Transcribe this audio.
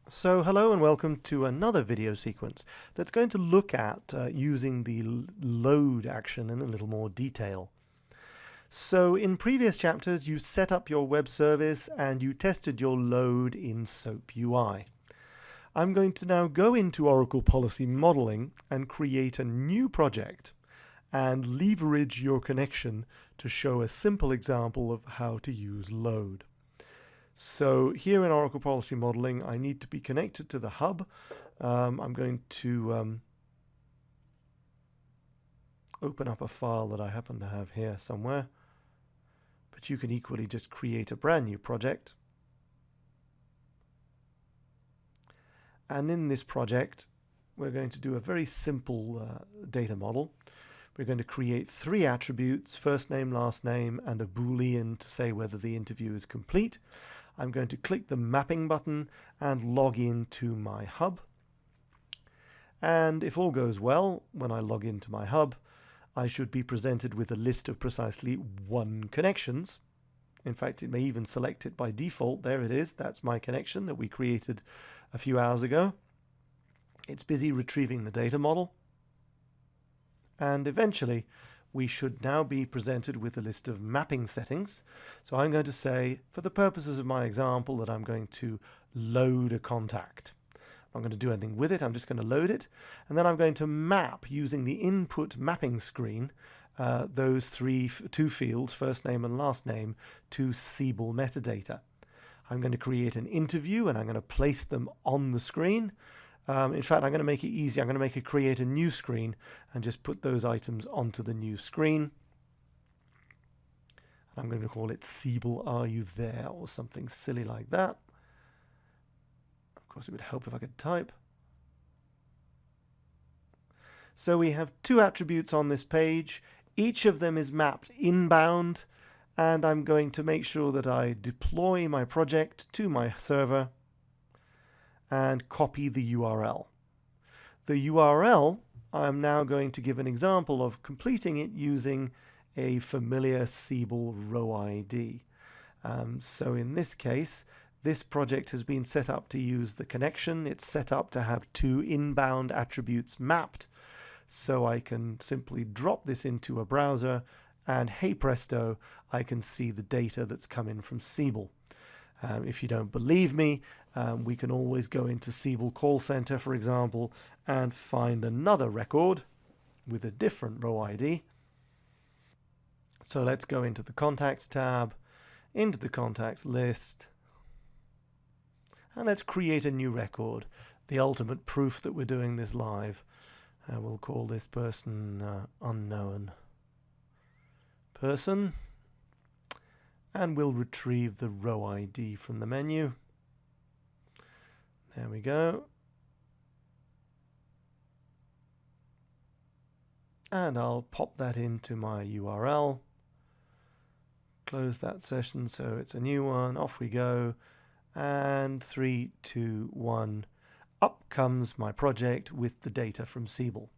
So hello and welcome to another video sequence that's going to look at using the load action in a little more detail. So in previous chapters you set up your web service and you tested your load in SOAP UI. I'm going to now go into Oracle Policy Modeling and create a new project and leverage your connection to show a simple example of how to use load. So here in Oracle Policy Modeling, I need to be connected to the hub. I'm going to open up a file that I happen to have here somewhere. But you can equally just create a brand new project. And in this project, we're going to do a very simple data model. We're going to create 3 attributes, first name, last name, and a Boolean to say whether the interview is complete. I'm going to click the mapping button and log in to my hub. And if all goes well, when I log into my hub, I should be presented with a list of precisely 1 connections. In fact, it may even select it by default. There it is. That's my connection that we created a few hours ago. It's busy retrieving the data model. And eventually, we should now be presented with a list of mapping settings. So I'm going to say, for the purposes of my example, that I'm going to load a contact. I'm not going to do anything with it. I'm just going to load it. And then I'm going to map using the input mapping screen those two fields, first name and last name, to Siebel metadata. I'm going to create an interview and I'm going to place them on the screen. In fact, I'm going to make it easy. I'm going to create a new screen and just put those items onto the new screen. I'm going to call it Siebel, are you there? Or something silly like that. Of course, it would help if I could type. So we have 2 attributes on this page. Each of them is mapped inbound. And I'm going to make sure that I deploy my project to my server and copy the URL. The URL, I'm now going to give an example of completing it using a familiar Siebel row ID. So in this case, this project has been set up to use the connection. It's set up to have 2 inbound attributes mapped. So I can simply drop this into a browser and hey presto, I can see the data that's come in from Siebel. If you don't believe me, we can always go into Siebel Call Center, for example, and find another record with a different row ID. So let's go into the Contacts tab, into the Contacts list, and let's create a new record, the ultimate proof that we're doing this live. We'll call this person unknown person. And we'll retrieve the row ID from the menu. There we go. And I'll pop that into my URL. Close that session so it's a new one. Off we go. And 3, 2, 1. Up comes my project with the data from Siebel.